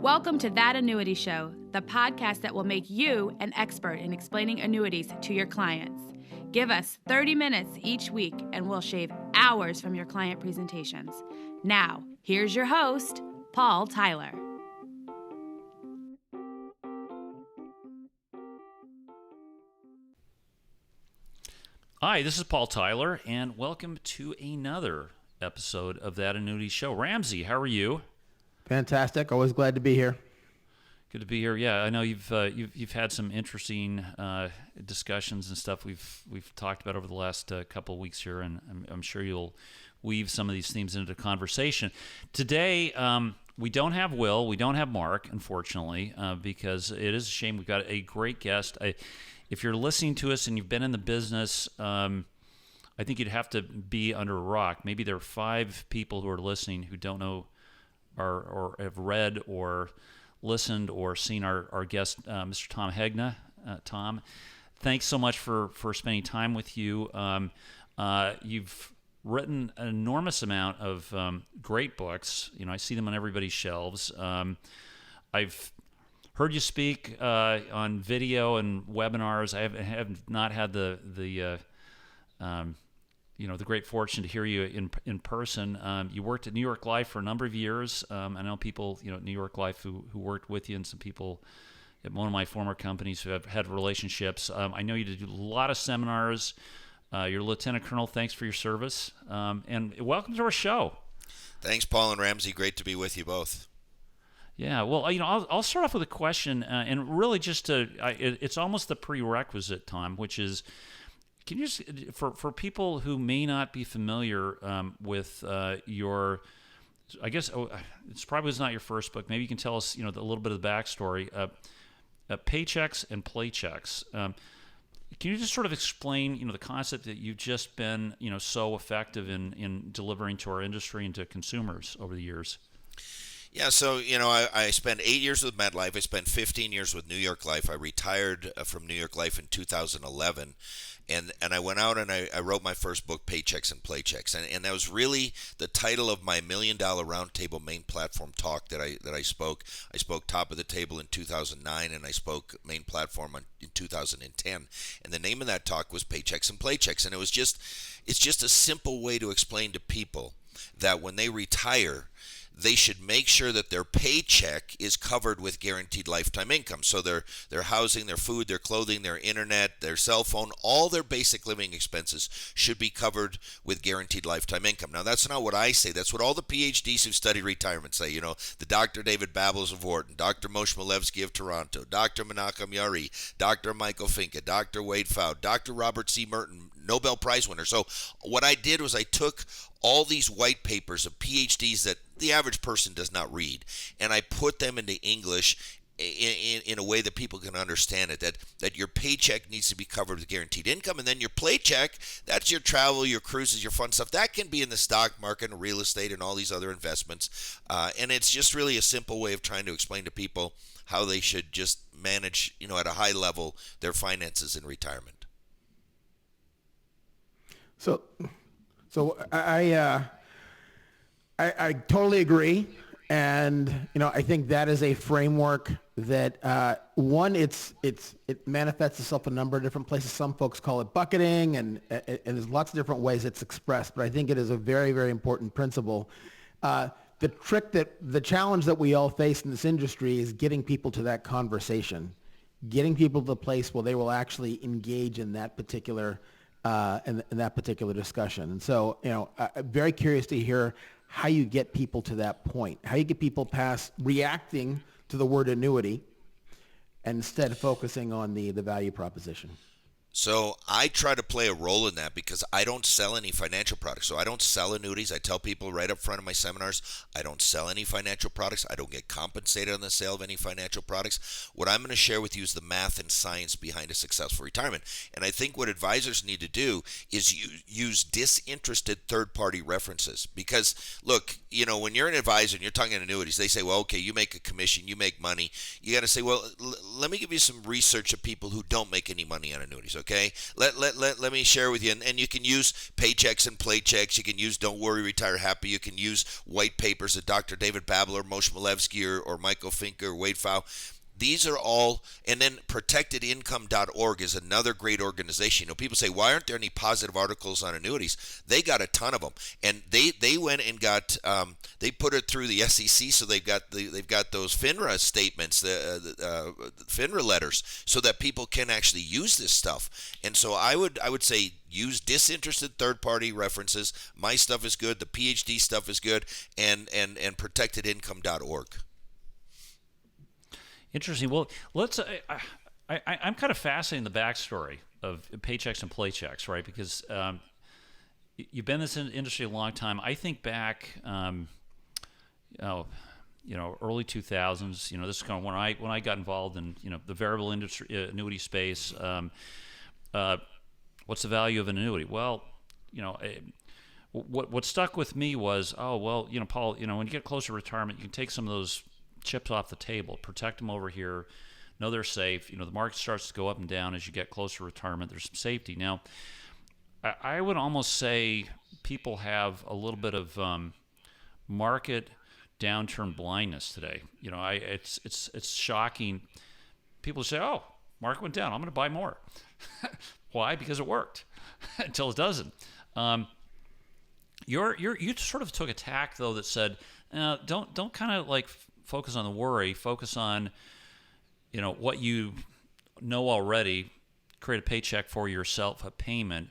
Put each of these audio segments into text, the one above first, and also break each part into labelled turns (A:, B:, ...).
A: Welcome to That Annuity Show, the podcast that will make you an expert in explaining annuities to your clients. Give us 30 minutes each week and we'll shave hours from your client presentations. Now, here's your host, Paul Tyler.
B: Hi, this is Paul Tyler, and welcome to another episode of That Annuity Show. Ramsey, how are you?
C: Fantastic. Always glad to be here.
B: Good to be here. Yeah, I know you've had some interesting discussions and stuff we've talked about over the last couple of weeks here, and I'm sure you'll weave some of these themes into the conversation. Today, we don't have Will, we don't have Mark, unfortunately, because it is a shame. We've got a great guest. If you're listening to us and you've been in the business, I think you'd have to be under a rock. Maybe there are 5 people who are listening who don't know or have read or listened or seen our guest, Mr. Tom Hegna. Tom, thanks so much for spending time with you. You've written an enormous amount of great books. You know, I see them on everybody's shelves. I've heard you speak on video and webinars. I have not had the great fortune to hear you in person. You worked at New York Life for a number of years. I know people, at New York Life who worked with you, and some people at one of my former companies who have had relationships. I know you did a lot of seminars. You're a Lieutenant Colonel. Thanks for your service. And welcome to our show.
D: Thanks, Paul and Ramsey. Great to be with you both.
B: Yeah, well, I'll start off with a question, and really just it's almost the prerequisite, Tom, which is, can you just, for people who may not be familiar with your, I guess it's probably not your first book. Maybe you can tell us, a little bit of the backstory. Paychecks and Playchecks. Can you just sort of explain, the concept that you've just been, so effective in delivering to our industry and to consumers over the years?
D: Yeah, so, I spent 8 years with MetLife. I spent 15 years with New York Life. I retired from New York Life in 2011. And I went out and I wrote my first book, Paychecks and Playchecks, and that was really the title of my $1 Million Roundtable main platform talk that I spoke. I spoke top of the table in 2009, and I spoke main platform in 2010. And the name of that talk was Paychecks and Playchecks, and it's just a simple way to explain to people that when they retire, they should make sure that their paycheck is covered with guaranteed lifetime income. So their housing, their food, their clothing, their internet, their cell phone, all their basic living expenses should be covered with guaranteed lifetime income. Now, that's not what I say. That's what all the PhDs who study retirement say. The Dr. David Babels of Wharton, Dr. Moshe Milevsky of Toronto, Dr. Menachem Yari, Dr. Michael Finke, Dr. Wade Pfau, Dr. Robert C. Merton, Nobel Prize winner. So what I did was I took all these white papers of PhDs that the average person does not read, and I put them into English in a way that people can understand it, that your paycheck needs to be covered with guaranteed income, and then your playcheck, that's your travel, your cruises, your fun stuff. That can be in the stock market and real estate and all these other investments. And it's just really a simple way of trying to explain to people how they should just manage, at a high level, their finances in retirement.
C: So I totally agree, and I think that is a framework that it manifests itself a number of different places. Some folks call it bucketing, and there's lots of different ways it's expressed. But I think it is a very, very important principle. The challenge that we all face in this industry is getting people to that conversation, getting people to the place where they will actually engage in that particular in that particular discussion. And so, I'm very curious to hear how you get people to that point, how you get people past reacting to the word annuity and instead focusing on the value proposition.
D: So I try to play a role in that because I don't sell any financial products. So I don't sell annuities. I tell people right up front of my seminars, I don't sell any financial products. I don't get compensated on the sale of any financial products. What I'm going to share with you is the math and science behind a successful retirement. And I think what advisors need to do is use disinterested third-party references. Because, look, when you're an advisor and you're talking annuities, they say, well, okay, you make a commission, you make money. You got to say, well, let me give you some research of people who don't make any money on annuities. okay? Let me share with you, and you can use paychecks and playchecks. You can use Don't Worry, Retire Happy. You can use white papers that Dr. David Babler, Moshe Milevsky, or Michael Finker, or Wade Pfau. These are all, and then protectedincome.org is another great organization. You know, people say, why aren't there any positive articles on annuities? They got a ton of them, and they went and got they put it through the SEC, so they've got those FINRA statements, the FINRA letters, so that people can actually use this stuff. And so I would say use disinterested third-party references. My stuff is good. The PhD stuff is good, and protectedincome.org.
B: Interesting. Well, let's. I'm kind of fascinated in the backstory of paychecks and playchecks, right? Because you've been in this industry a long time. I think back, early 2000s. You know, this is kind of when I got involved in the variable industry annuity space. What's the value of an annuity? Well, what stuck with me was, Paul, when you get closer to retirement, you can take some of those chips off the table, protect them over here, know they're safe. The market starts to go up and down as you get closer to retirement. There's some safety. Now, I would almost say people have a little bit of market downturn blindness today. It's shocking. People say, "Oh, market went down. I'm going to buy more." Why? Because it worked until it doesn't. You sort of took a tack though that said, don't kind of like focus on the worry. Focus on, what you know already. Create a paycheck for yourself, a payment,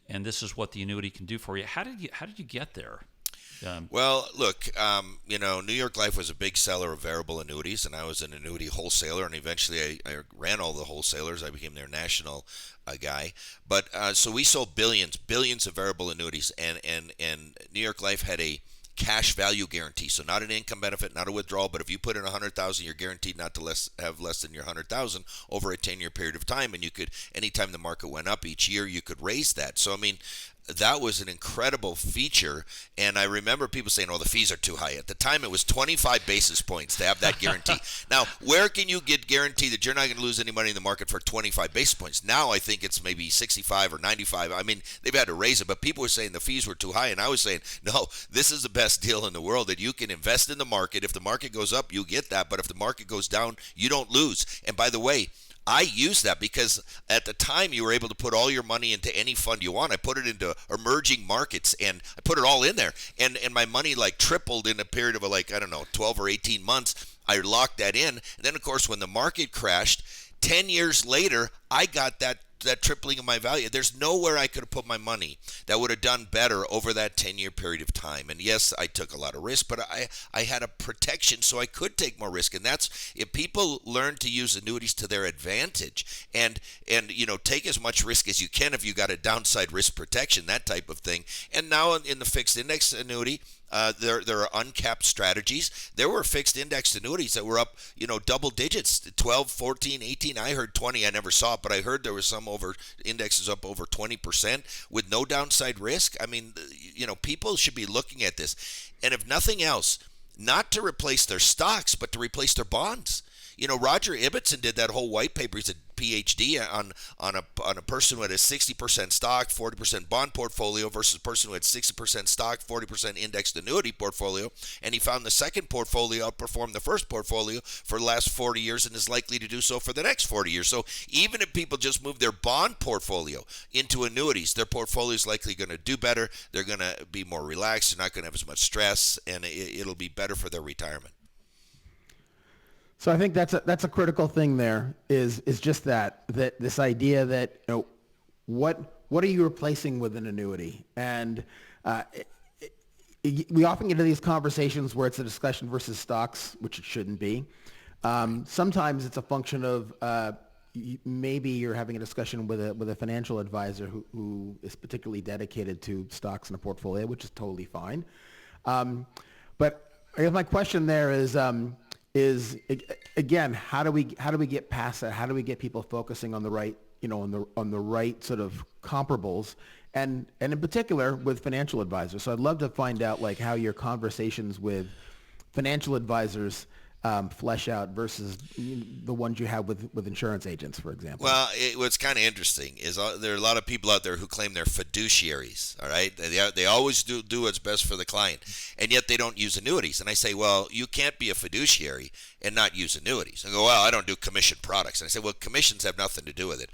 B: and this is what the annuity can do for you. How did you get there?
D: Well, look, New York Life was a big seller of variable annuities, and I was an annuity wholesaler, and eventually I ran all the wholesalers. I became their national guy. But so we sold billions of variable annuities, and New York Life had a cash value guarantee, so not an income benefit, not a withdrawal, but if you put in $100,000, you're guaranteed not to have less than your $100,000 over a 10-year period of time, and you could, anytime the market went up each year, you could raise that. So I mean, that was an incredible feature, and I remember people saying, "Oh, the fees are too high." At the time, it was 25 basis points to have that guarantee. Now, where can you get guarantee that you're not going to lose any money in the market for 25 basis points? Now, I think it's maybe 65 or 95. I mean, they've had to raise it, but people were saying the fees were too high, and I was saying, no, this is the best deal in the world, that you can invest in the market. If the market goes up, you get that, but if the market goes down, you don't lose. And by the way, I used that because at the time you were able to put all your money into any fund you want. I put it into emerging markets, and I put it all in there. And my money like tripled in a period of 12 or 18 months. I locked that in. And then, of course, when the market crashed, 10 years later, I got that tripling of my value. There's nowhere I could have put my money that would have done better over that 10-year period of time. And yes, I took a lot of risk, but I had a protection so I could take more risk. And that's, if people learn to use annuities to their advantage and take as much risk as you can, if you got a downside risk protection, that type of thing. And now in the fixed index annuity, there are uncapped strategies. There were fixed index annuities that were up, double digits, 12, 14, 18. I heard 20. I never saw it, but I heard there was some indexes up over 20% with no downside risk. I mean, people should be looking at this. And if nothing else, not to replace their stocks, but to replace their bonds. Roger Ibbotson did that whole white paper. He's a PhD on a person who had a 60% stock, 40% bond portfolio versus a person who had 60% stock, 40% indexed annuity portfolio. And he found the second portfolio outperformed the first portfolio for the last 40 years and is likely to do so for the next 40 years. So even if people just move their bond portfolio into annuities, their portfolio is likely going to do better. They're going to be more relaxed. They're not going to have as much stress, and it'll be better for their retirement.
C: So I think that's a critical thing there is just that this idea that what are you replacing with an annuity? And we often get into these conversations where it's a discussion versus stocks, which it shouldn't be. Sometimes it's a function of maybe you're having a discussion with a financial advisor who is particularly dedicated to stocks in a portfolio, which is totally fine. But I guess my question there is again, how do we get past that? How do we get people focusing on the right, on the right sort of comparables, and in particular with financial advisors? So I'd love to find out how your conversations with financial advisors flesh out versus the ones you have with insurance agents, for example?
D: Well, what's kind of interesting is there are a lot of people out there who claim they're fiduciaries. All right, they always do what's best for the client, and yet they don't use annuities. And I say, well, you can't be a fiduciary and not use annuities. And go, well, I don't do commission products. And I say, well, commissions have nothing to do with it.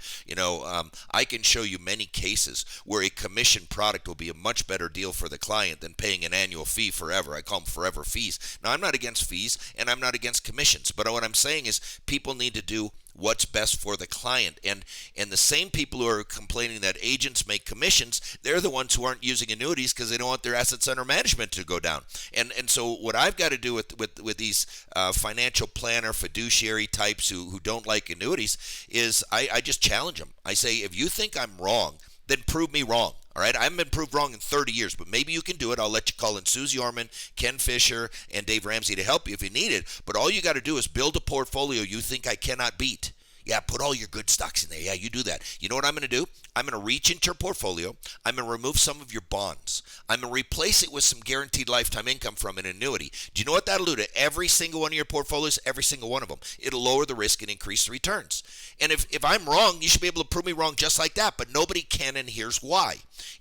D: I can show you many cases where a commission product will be a much better deal for the client than paying an annual fee forever. I call them forever fees. Now, I'm not against fees, and I'm not against commissions, but what I'm saying is people need to do what's best for the client. And the same people who are complaining that agents make commissions, they're the ones who aren't using annuities because they don't want their assets under management to go down. And so what I've got to do with these financial planner, fiduciary types who don't like annuities is I just challenge them. I say, if you think I'm wrong, then prove me wrong. All right, I haven't been proved wrong in 30 years, but maybe you can do it. I'll let you call in Susie Orman, Ken Fisher, and Dave Ramsey to help you if you need it. But all you got to do is build a portfolio you think I cannot beat. Yeah, put all your good stocks in there. Yeah, you do that. You know what I'm going to do? I'm going to reach into your portfolio. I'm going to remove some of your bonds. I'm going to replace it with some guaranteed lifetime income from an annuity. Do you know what that'll do to every single one of your portfolios? Every single one of them. It'll lower the risk and increase the returns. And if I'm wrong, you should be able to prove me wrong just like that, but nobody can, and here's why.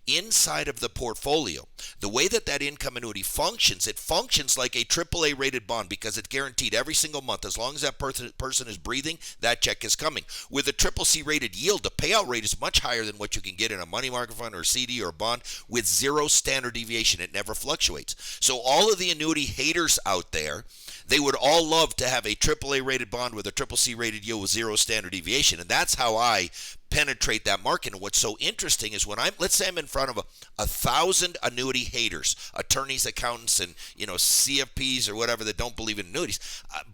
D: Inside of the portfolio, the way that income annuity functions, it functions like a AAA rated bond because it's guaranteed every single month. As long as that person is breathing, that check is coming. With a CCC rated yield, the payout rate is much higher than what you can get in a money market fund or a CD or a bond with zero standard deviation. It never fluctuates. So all of the annuity haters out there, they would all love to have a AAA rated bond with a CCC rated yield with zero standard deviation. And that's how I penetrate that market. And what's so interesting is when let's say I'm in front of 1,000 annuity haters, attorneys, accountants, and CFPs or whatever that don't believe in annuities.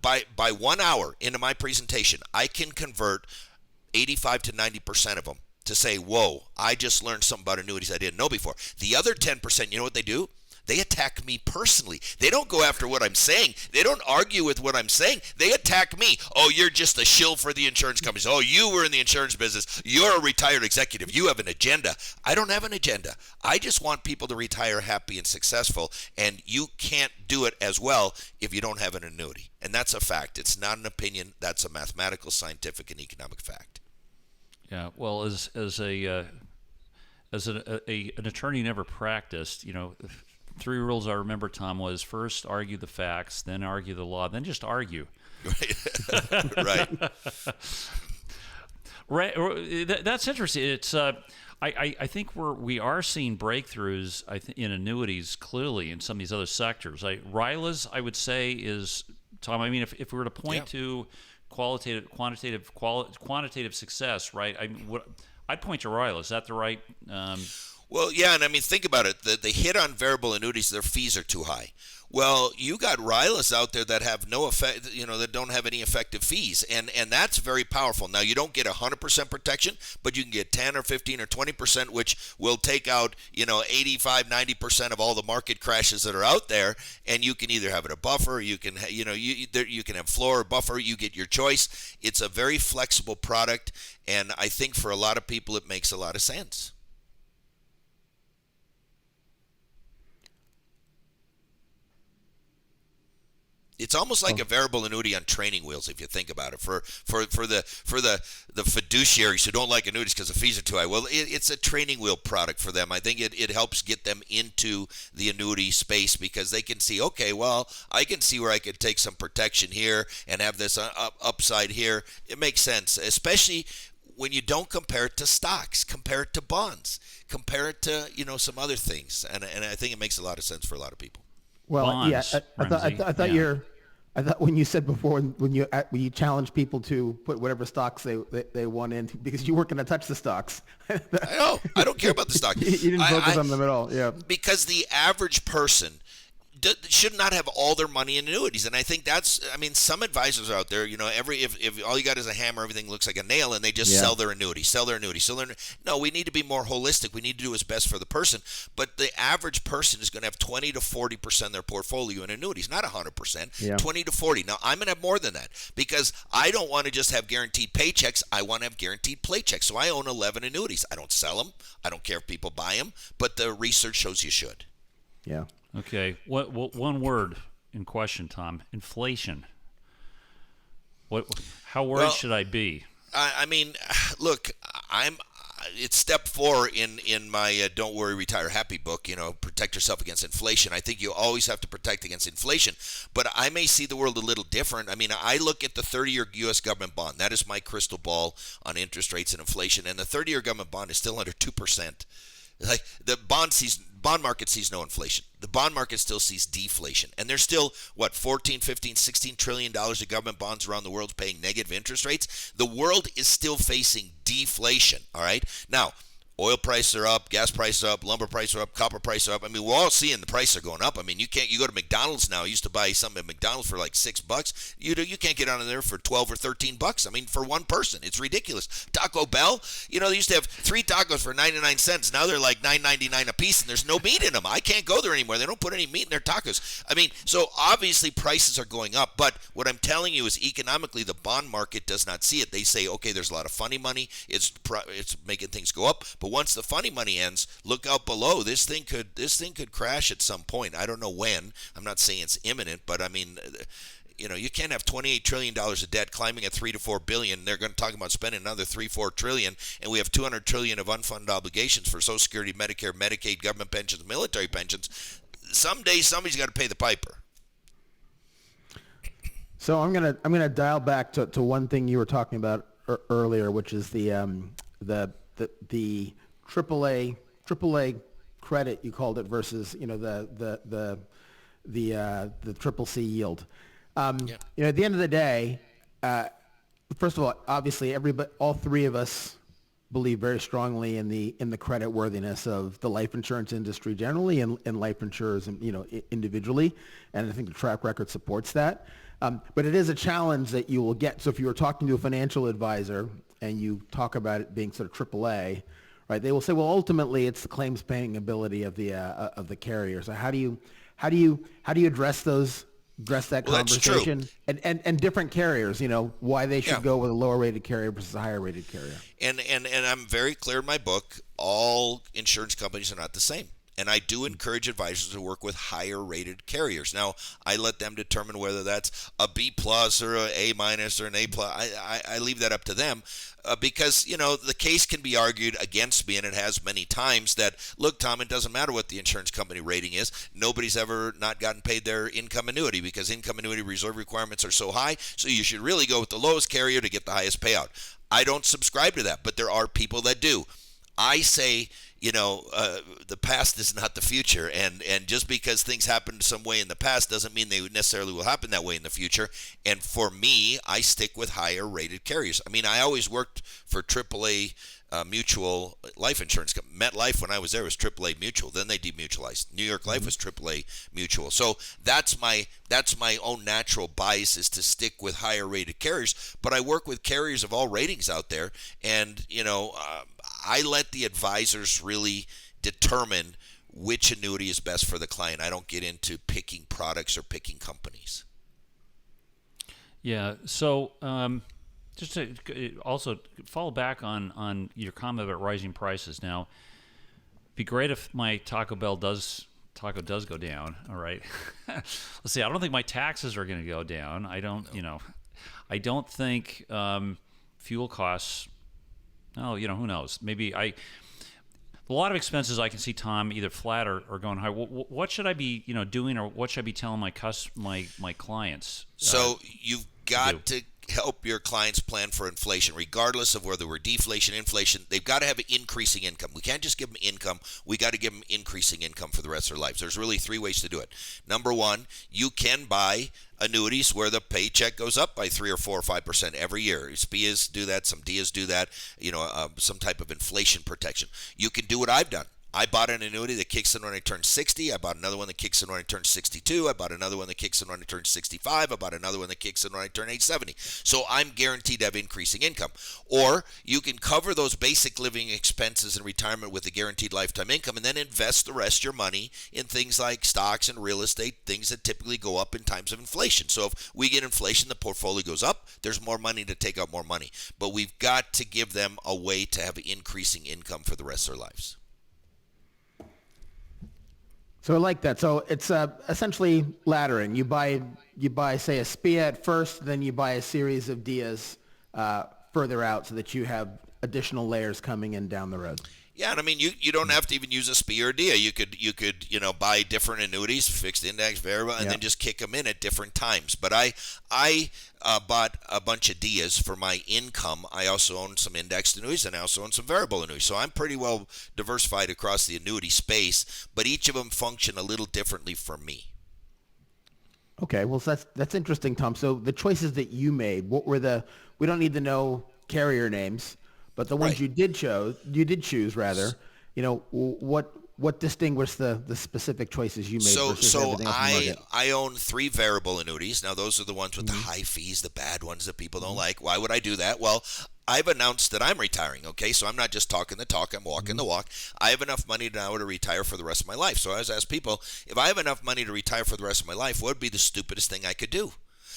D: By 1 hour into my presentation, I can convert 85 to 90% of them to say, whoa, I just learned something about annuities I didn't know before. The other 10%, you know what they do? They attack me personally. They don't go after what I'm saying. They don't argue with what I'm saying. They attack me. Oh, you're just a shill for the insurance companies. Oh, you were in the insurance business. You're a retired executive. You have an agenda. I don't have an agenda. I just want people to retire happy and successful, and you can't do it as well if you don't have an annuity. And that's a fact. It's not an opinion. That's a mathematical, scientific, and economic fact.
B: Yeah, well, as an attorney never practiced, 3 rules I remember, Tom, was first argue the facts, then argue the law, then just argue. Right. Right. That's interesting. It's I think we are seeing breakthroughs in annuities clearly in some of these other sectors. RILAs, I would say, is, Tom, I mean, if we were to point to quantitative success, right? I'd point to RILAs. Is that the right?
D: Well, yeah, and I mean, think about it. The hit on variable annuities, their fees are too high. Well, you got RILAs out there that have no effect, that don't have any effective fees, and that's very powerful. Now, you don't get 100% protection, but you can get 10 or 15 or 20%, which will take out, 85, 90% of all the market crashes that are out there, and you can either have it a buffer, you can, you can have floor or buffer, you get your choice. It's a very flexible product, and I think for a lot of people, it makes a lot of sense. It's almost like a variable annuity on training wheels, if you think about it. For the fiduciaries who don't like annuities because the fees are too high, well, it's a training wheel product for them. I think it helps get them into the annuity space because they can see, okay, well, I can see where I could take some protection here and have this upside here. It makes sense, especially when you don't compare it to stocks, compare it to bonds, compare it to some other things, and I think it makes a lot of sense for a lot of people.
C: Well,
B: Bonds,
C: yeah, I thought when you said before when you challenge people to put whatever stocks they want in because you weren't going to touch the stocks.
D: I know. I don't care about the stock.
C: You didn't focus on them at all. Yeah.
D: Because the average person should not have all their money in annuities, and I think some advisors out there, if all you got is a hammer, everything looks like a nail, and they just sell their annuity. No, we need to be more holistic. We need to do what's best for the person, but the average person is going to have 20 to 40% of their portfolio in annuities, not 100%, 20 to 40. Now, I'm going to have more than that because I don't want to just have guaranteed paychecks. I want to have guaranteed paychecks, so I own 11 annuities. I don't sell them. I don't care if people buy them, but the research shows you should.
C: Yeah.
B: Okay. What one word in question, Tom? Inflation. How worried should I be?
D: I mean, look, it's step 4 in my Don't Worry, Retire Happy book, protect yourself against inflation. I think you always have to protect against inflation, but I may see the world a little different. I mean, I look at the 30-year U.S. government bond. That is my crystal ball on interest rates and inflation, and the 30-year government bond is still under 2%. Like the bond market sees no inflation. The bond market still sees deflation. And there's still, 14, 15, $16 trillion of government bonds around the world paying negative interest rates. The world is still facing deflation, all right? Now, oil prices are up, gas prices are up, lumber prices are up, copper prices are up. I mean, we're all seeing the prices are going up. I mean, you go to McDonald's now. You used to buy something at McDonald's for like $6. You can't get out of there for $12 or $13. I mean, for one person, it's ridiculous. Taco Bell, they used to have 3 tacos for 99 cents. Now they're like $9.99 a piece, and there's no meat in them. I can't go there anymore. They don't put any meat in their tacos. I mean, so obviously prices are going up. But what I'm telling you is economically, the bond market does not see it. They say, okay, there's a lot of funny money. It's making things go up. But once the funny money ends, look out below. This thing could crash at some point. I don't know when. I'm not saying it's imminent, but I mean, you can't have $28 trillion of debt climbing at $3 to $4 billion. They're going to talk about spending another $3-4 trillion, and we have $200 trillion of unfunded obligations for Social Security, Medicare, Medicaid, government pensions, military pensions. Someday somebody's got to pay the piper.
C: So I'm gonna dial back to one thing you were talking about earlier, which is the AAA credit, you called it, versus the triple C yield. At the end of the day, first of all, obviously all three of us believe very strongly in the credit worthiness of the life insurance industry generally and life insurers individually, and I think the track record supports that. But it is a challenge that you will get. So if you were talking to a financial advisor and you talk about it being sort of AAA, right? They will say, well, ultimately, it's the claims paying ability of the carrier. So how do you address that conversation? And different carriers, why they should go with a lower rated carrier versus a higher rated carrier.
D: And I'm very clear in my book. All insurance companies are not the same. And I do encourage advisors to work with higher rated carriers. Now, I let them determine whether that's a B plus or an A minus or an A plus. I leave that up to them because, the case can be argued against me, and it has many times, that, look, Tom, it doesn't matter what the insurance company rating is. Nobody's ever not gotten paid their income annuity because income annuity reserve requirements are so high, so you should really go with the lowest carrier to get the highest payout. I don't subscribe to that, but there are people that do. I say, the past is not the future, and just because things happened some way in the past doesn't mean they necessarily will happen that way in the future. And for me, I stick with higher rated carriers. I mean, I always worked for AAA mutual life insurance company. MetLife, when I was there, was AAA mutual. Then they demutualized. New York Life was AAA mutual. So that's my own natural bias, is to stick with higher rated carriers. But I work with carriers of all ratings out there, and I let the advisors really determine which annuity is best for the client. I don't get into picking products or picking companies.
B: Yeah. So just to also follow back on your comment about rising prices. Now, it'd be great if my taco does go down. All right. Let's see. I don't think my taxes are going to go down. I don't think fuel costs. Oh, who knows? Maybe a lot of expenses I can see, Tom, either flat or going high. What should I be, doing, or what should I be telling my clients?
D: So you've got to help your clients plan for inflation, regardless of whether we're deflation, inflation. They've got to have increasing income. We can't just give them income. We got to give them increasing income for the rest of their lives. There's really 3 ways to do it. Number one, you can buy annuities where the paycheck goes up by 3 or 4 or 5% every year. SPIAs do that. Some DIAs do that. Some type of inflation protection. You can do what I've done. I bought an annuity that kicks in when I turn 60. I bought another one that kicks in when I turn 62. I bought another one that kicks in when I turn 65. I bought another one that kicks in when I turn age 70. So I'm guaranteed to have increasing income. Or you can cover those basic living expenses in retirement with a guaranteed lifetime income, and then invest the rest of your money in things like stocks and real estate, things that typically go up in times of inflation. So if we get inflation, the portfolio goes up, there's more money to take out more money. But we've got to give them a way to have increasing income for the rest of their lives.
C: So I like that. So it's essentially laddering. You buy, say, a SPIA at first, then you buy a series of DIAs further out so that you have additional layers coming in down the road.
D: Yeah, and I mean, you don't have to even use a SPIA or DIA. You could buy different annuities, fixed index, variable, and then just kick them in at different times. But I bought a bunch of DIAs for my income. I also own some indexed annuities, and I also own some variable annuities. So I'm pretty well diversified across the annuity space, but each of them function a little differently for me.
C: Okay, well, so that's interesting, Tom. So the choices that you made, what were we don't need to know carrier names, but the ones
D: Right.
C: you did choose, what distinguished the specific choices you made versus everything else in the market?
D: I own 3 variable annuities. Now, those are the ones with the high fees, the bad ones that people don't like. Why would I do that? Well, I've announced that I'm retiring, okay? So I'm not just talking the talk, I'm walking the walk. I have enough money now to retire for the rest of my life. So I was asked people, if I have enough money to retire for the rest of my life, what would be the stupidest thing I could do?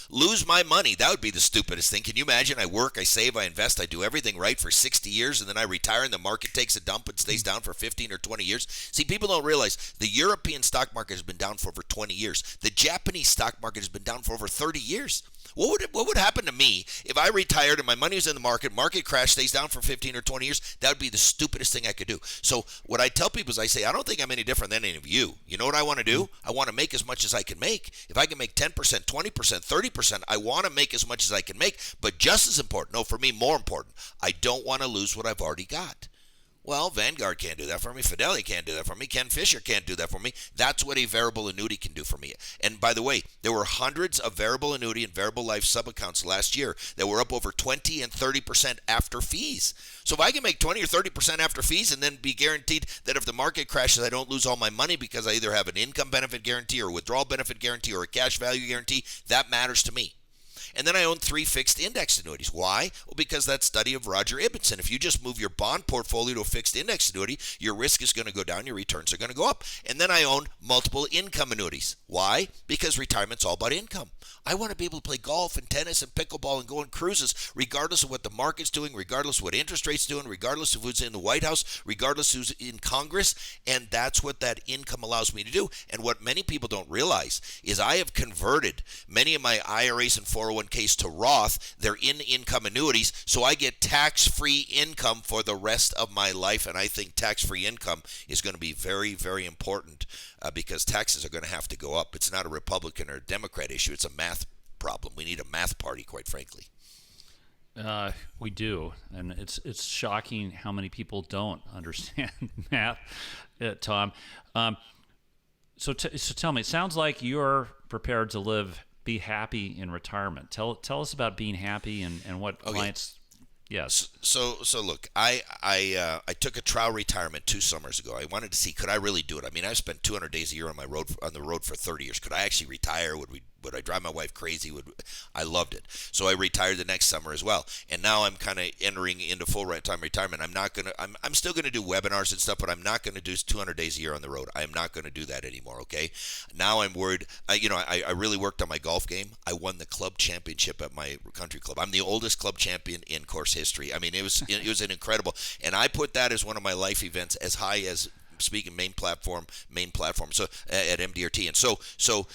D: Lose my money. That would be the stupidest thing. Can you imagine? I work, I save, I invest, I do everything right for 60 years, and then I retire and the market takes a dump and stays down for 15 or 20 years. See, people don't realize the European stock market has been down for over 20 years. The Japanese stock market has been down for over 30 years. What would happen to me if I retired and my money was in the market crash, stays down for 15 or 20 years? That would be the stupidest thing I could do. So what I tell people is I say, I don't think I'm any different than any of you. You know what I want to do? I want to make as much as I can make. If I can make 10%, 20%, 30%, I want to make as much as I can make. But just as important, no, for me, more important, I don't want to lose what I've already got. Well, Vanguard can't do that for me. Fidelity can't do that for me. Ken Fisher can't do that for me. That's what a variable annuity can do for me. And by the way, there were hundreds of variable annuity and variable life sub-accounts last year that were up over 20 and 30% after fees. So if I can make 20 or 30% after fees and then be guaranteed that if the market crashes, I don't lose all my money because I either have an income benefit guarantee or a withdrawal benefit guarantee or a cash value guarantee, that matters to me. And then I own 3 fixed index annuities. Why? Well, because that study of Roger Ibbotson. If you just move your bond portfolio to a fixed index annuity, your risk is going to go down, your returns are going to go up. And then I own multiple income annuities. Why? Because retirement's all about income. I want to be able to play golf and tennis and pickleball and go on cruises regardless of what the market's doing, regardless of what interest rates doing, regardless of who's in the White House, regardless of who's in Congress. And that's what that income allows me to do. And what many people don't realize is I have converted many of my IRAs and 401ks to Roth. They're in income annuities, so I get tax-free income for the rest of my life. And I think tax-free income is going to be very, very important because taxes are going to have to go up. It's not a Republican or a Democrat issue. It's a math problem. We need a math party, quite frankly.
B: We do, and it's shocking how many people don't understand math, Tom. So tell me, it sounds like you're prepared to be happy in retirement. Tell us about being happy and what clients. Yes.
D: So look, I took a trial retirement 2 summers ago. I wanted to see, could I really do it? I mean, I spent 200 days a year on the road for 30 years. Could I actually retire? Would I drive my wife crazy? I loved it. So I retired the next summer as well. And now I'm kind of entering into full-time retirement. I'm still going to do webinars and stuff, but I'm not going to do 200 days a year on the road. I am not going to do that anymore, okay? Now I'm worried. I really worked on my golf game. I won the club championship at my country club. I'm the oldest club champion in course history. I mean, it was an incredible. And I put that as one of my life events as high as speaking main platform so at MDRT. And so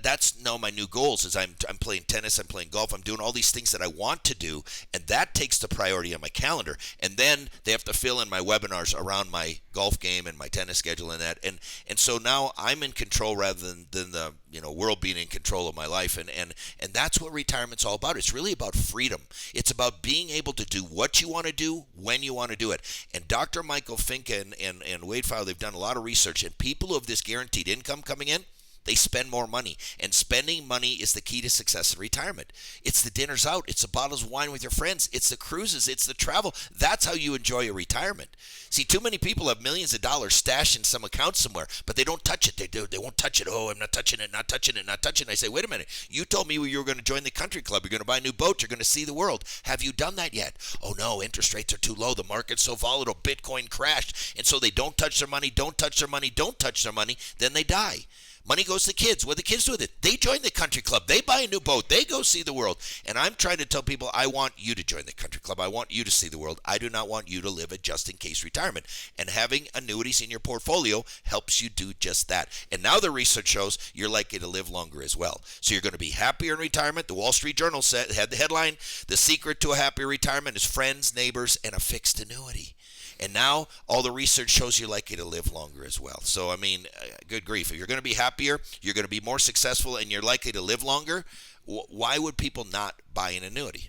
D: that's now my new goals is I'm playing tennis, I'm playing golf, I'm doing all these things that I want to do, and that takes the priority on my calendar. And then they have to fill in my webinars around my golf game and my tennis schedule and that. And so now I'm in control rather than the world being in control of my life. And that's what retirement's all about. It's really about freedom. It's about being able to do what you want to do when you want to do it. And Dr. Michael Finke and Wade Fowler, they've done a lot of research, and people who have this guaranteed income coming in, they spend more money. And spending money is the key to success in retirement. It's the dinners out. It's the bottles of wine with your friends. It's the cruises. It's the travel. That's how you enjoy your retirement. See, too many people have millions of dollars stashed in some account somewhere, but they don't touch it. They won't touch it. Oh, I'm not touching it, not touching it, not touching it. I say, wait a minute. You told me you were going to join the country club. You're going to buy a new boat. You're going to see the world. Have you done that yet? Oh, no, interest rates are too low. The market's so volatile. Bitcoin crashed. And so they don't touch their money, don't touch their money, don't touch their money. Then they die. Money goes to kids. What do the kids do with it? They join the country club. They buy a new boat. They go see the world. And I'm trying to tell people, I want you to join the country club. I want you to see the world. I do not want you to live a just-in-case retirement. And having annuities in your portfolio helps you do just that. And now the research shows you're likely to live longer as well. So you're going to be happier in retirement. The Wall Street Journal had the headline, "The secret to a happier retirement is friends, neighbors, and a fixed annuity." And now all the research shows you're likely to live longer as well. So, I mean, good grief. If you're going to be happier, you're going to be more successful, and you're likely to live longer, why would people not buy an annuity?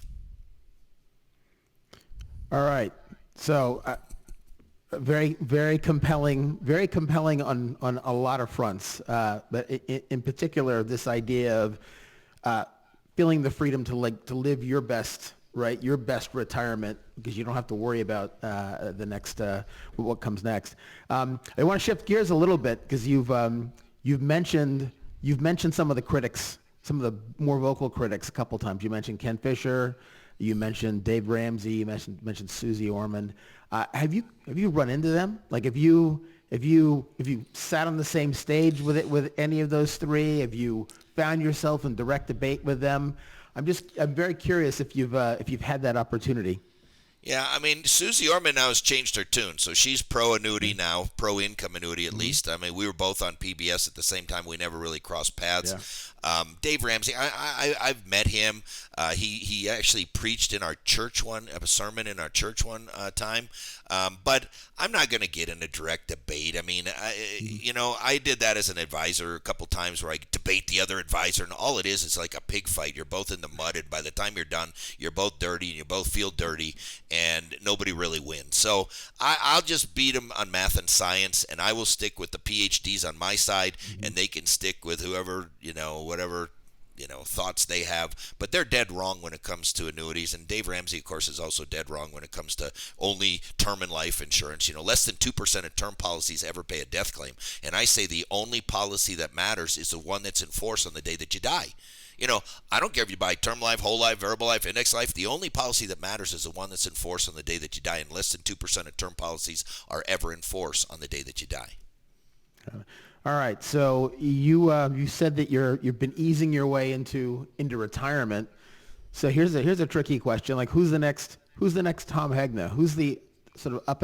C: All right. So, very, very compelling on a lot of fronts. But in particular, this idea of feeling the freedom to live your best, right? Your best retirement, because you don't have to worry about the next what comes next. I want to shift gears a little bit because you've mentioned some of the critics, some of the more vocal critics a couple times. You mentioned Ken Fisher, you mentioned Dave Ramsey, you mentioned Susie Orman. Have you run into them? Like, have you sat on the same stage with any of those three? Have you found yourself in direct debate with them? I'm very curious if you've had that opportunity.
D: Yeah, I mean, Susie Orman now has changed her tune, so she's pro-annuity now, pro-income annuity at least. I mean, we were both on PBS at the same time. We never really crossed paths. Yeah. Dave Ramsey, I've met him. He actually preached in our church a sermon in our church one time. But I'm not going to get in a direct debate. I mean, I did that as an advisor a couple times where I debate the other advisor, and all it is like a pig fight. You're both in the mud, and by the time you're done, you're both dirty, and you both feel dirty, and nobody really wins. So I'll just beat them on math and science, and I will stick with the PhDs on my side, and they can stick with whoever, whatever thoughts they have, but they're dead wrong when it comes to annuities. And Dave Ramsey, of course, is also dead wrong when it comes to only term and life insurance. Less than 2% of term policies ever pay a death claim. And I say the only policy that matters is the one that's in force on the day that you die. I don't care if you buy term life, whole life, variable life, index life. The only policy that matters is the one that's in force on the day that you die. And less than 2% of term policies are ever in force on the day that you die.
C: All right, so you said that you've been easing your way into retirement. So here's a tricky question. Like, who's the next Tom Hegna? Who's the sort of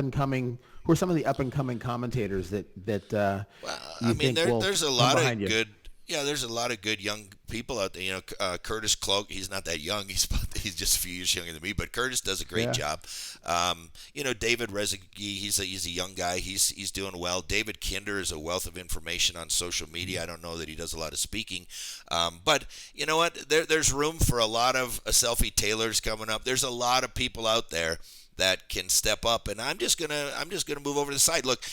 C: who are some of the up and coming commentators that you think
D: there's a lot of good. Yeah, there's a lot of good young people out there. Curtis Cloak, he's not that young. He's just a few years younger than me, but Curtis does a great job. David Rezegi, he's a young guy. He's doing well. David Kinder is a wealth of information on social media. I don't know that he does a lot of speaking, but you know what? There's room for a lot of selfie tailors coming up. There's a lot of people out there that can step up, and I'm just gonna move over to the side. Look,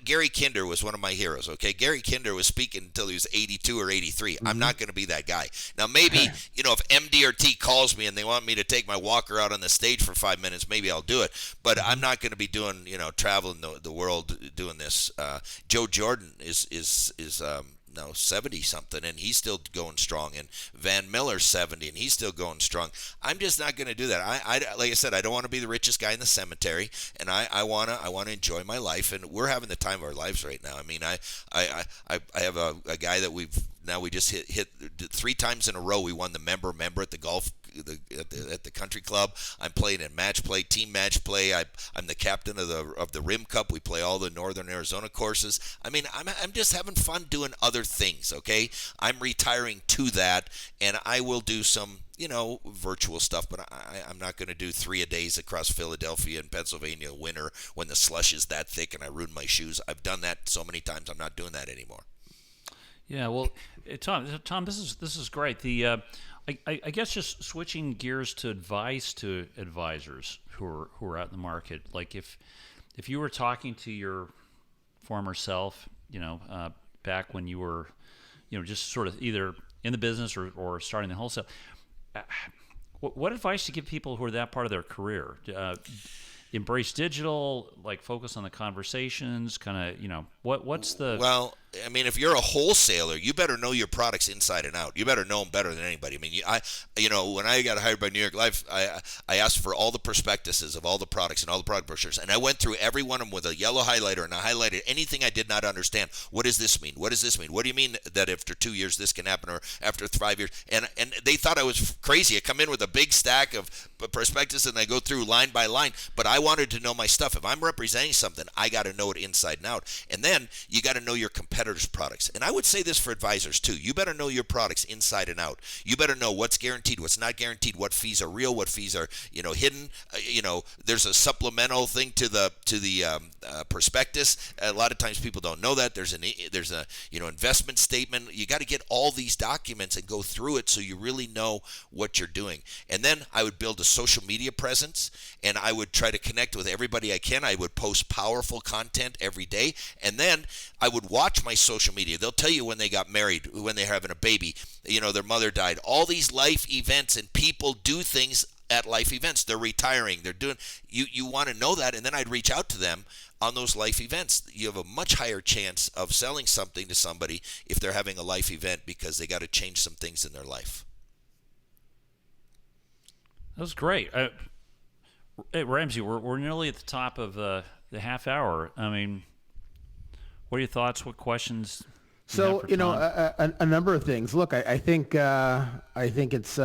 D: Gary Kinder was one of my heroes. Okay, Gary Kinder was speaking until he was 82 or 83. I'm not gonna be that guy. Now, maybe if MDRT calls me and they want me to take my walker out on the stage for 5 minutes, maybe I'll do it. But I'm not gonna be doing traveling the world doing this. Joe Jordan is now 70-something, and he's still going strong. And Van Miller's 70, and he's still going strong. I'm just not going to do that. I like I said, I don't want to be the richest guy in the cemetery, and I want to enjoy my life. And we're having the time of our lives right now. I mean, I have a guy that we just hit 3 times in a row. We won the member at the golf at the country club. I'm playing in match play, team match play. I'm the captain of the Rim Cup. We play all the Northern Arizona courses. I mean, I'm just having fun doing other things. Okay, I'm retiring to that, and I will do some virtual stuff, but I'm not going to do 3-a-days across Philadelphia and Pennsylvania winter when the slush is that thick and I ruin my shoes. I've done that so many times. I'm not doing that anymore.
B: Yeah, well, Tom, this is great. The I guess just switching gears to advice to advisors who are out in the market. Like if you were talking to your former self, back when you were, just sort of either in the business or starting the wholesale, what advice do you give people who are that part of their career? Embrace digital, like focus on the conversations, kind of, what's the...
D: Well, I mean, if you're a wholesaler, you better know your products inside and out. You better know them better than anybody. I mean, when I got hired by New York Life, I asked for all the prospectuses of all the products and all the product brochures, and I went through every one of them with a yellow highlighter, and I highlighted anything I did not understand. What does this mean? What does this mean? What do you mean that after 2 years this can happen, or after 5 years? And they thought I was crazy. I come in with a big stack of prospectus, and I go through line by line, but I wanted to know my stuff. If I'm representing something, I got to know it inside and out. And then you got to know your competitors' products. And I would say this for advisors too. You better know your products inside and out. You better know what's guaranteed, what's not guaranteed, what fees are real, what fees are hidden. There's a supplemental thing to the prospectus. A lot of times people don't know that. There's a investment statement. You got to get all these documents and go through it so you really know what you're doing. And then I would build a social media presence, and I would try to connect with everybody I can. I would post powerful content every day, and then I would watch my social media. They'll tell you when they got married, when they're having a baby, their mother died, all these life events, and people do things at life events. They're retiring. They're doing. You want to know that, and then I'd reach out to them on those life events. You have a much higher chance of selling something to somebody if they're having a life event because they got to change some things in their life.
B: That was great. Hey, Ramsey, we're nearly at the top of the half hour. I mean, what are your thoughts? What questions?
C: So, a number of things. Look, I think it's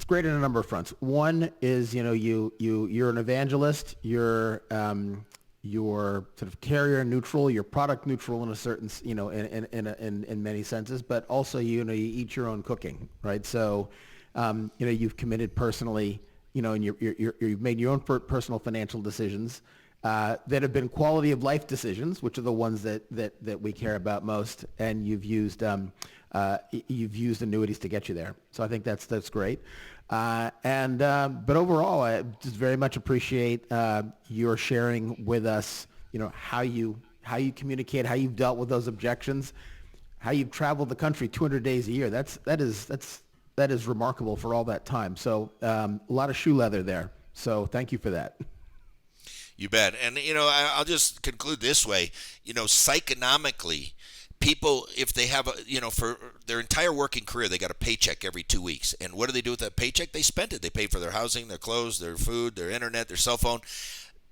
C: great on a number of fronts. One is, you're an evangelist. You're sort of carrier neutral. You're product neutral in a certain, in many senses. But also, you eat your own cooking, right? So, you've committed personally, and you've made your own personal financial decisions that have been quality of life decisions, which are the ones that we care about most. And you've used annuities to get you there. So I think that's great. But overall, I just very much appreciate your sharing with us, how you communicate, how you've dealt with those objections, how you've traveled the country 200 days a year. That is remarkable for all that time. So a lot of shoe leather there. So thank you for that.
D: You bet. And, I'll just conclude this way. Psychonomically, people, if they have, for their entire working career, they got a paycheck every 2 weeks. And what do they do with that paycheck? They spend it. They pay for their housing, their clothes, their food, their internet, their cell phone.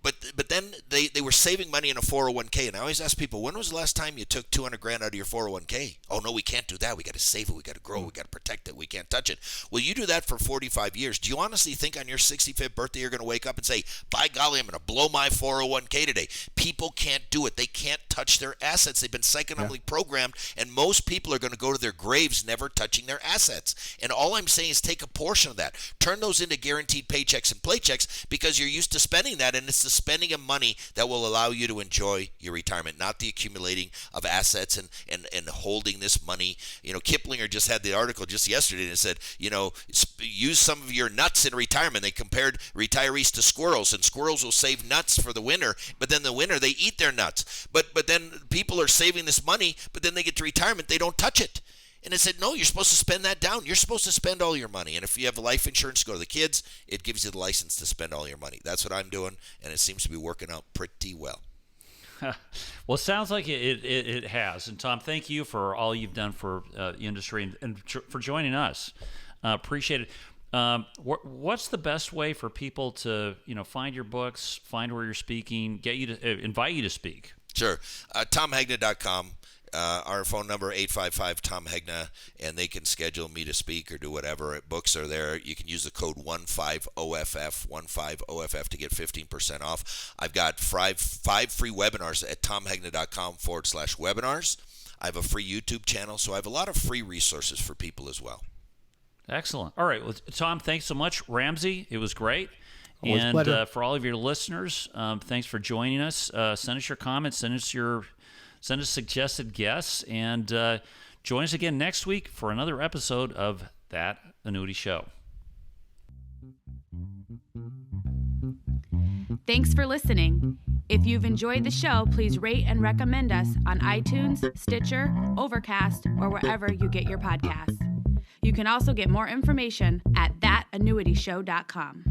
D: But then they were saving money in a 401k, and I always ask people, when was the last time you took $200,000 out of your 401k? Oh no, we can't do that. We got to save it. We got to grow. We got to protect it. We can't touch it. Well, you do that for 45 years. Do you honestly think on your 65th birthday you're going to wake up and say, by golly, I'm going to blow my 401k today? People can't do it. They can't touch their assets. They've been psychonomically programmed, and most people are going to go to their graves never touching their assets. And all I'm saying is take a portion of that, turn those into guaranteed paychecks and playchecks, because you're used to spending that, and it's the spending of money that will allow you to enjoy your retirement, not the accumulating of assets and holding this money. Kiplinger just had the article just yesterday and said, use some of your nuts in retirement. They compared retirees to squirrels, and squirrels will save nuts for the winter, but then the winter they eat their nuts. But then people are saving this money, but then they get to retirement, they don't touch it. And it said, no, you're supposed to spend that down. You're supposed to spend all your money. And if you have the life insurance, go to the kids, it gives you the license to spend all your money. That's what I'm doing, and it seems to be working out pretty well.
B: Well, it sounds like it has. And Tom, thank you for all you've done for the industry and for joining us. Appreciate it. What's the best way for people to find your books, find where you're speaking, get you to invite you to speak?
D: Sure. TomHegna.com. Our phone number, 855-TOM-HEGNA, and they can schedule me to speak or do whatever. Books are there. You can use the code 15OFF to get 15% off. I've got five free webinars at TomHegna.com/webinars. I have a free YouTube channel, so I have a lot of free resources for people as well.
B: Excellent. All right. Well, Tom, thanks so much. Ramsey, it was great.
C: Always a pleasure.
B: For all of your listeners, thanks for joining us. Send us your comments. Send us suggested guests, and join us again next week for another episode of That Annuity Show.
A: Thanks for listening. If you've enjoyed the show, please rate and recommend us on iTunes, Stitcher, Overcast, or wherever you get your podcasts. You can also get more information at thatannuityshow.com.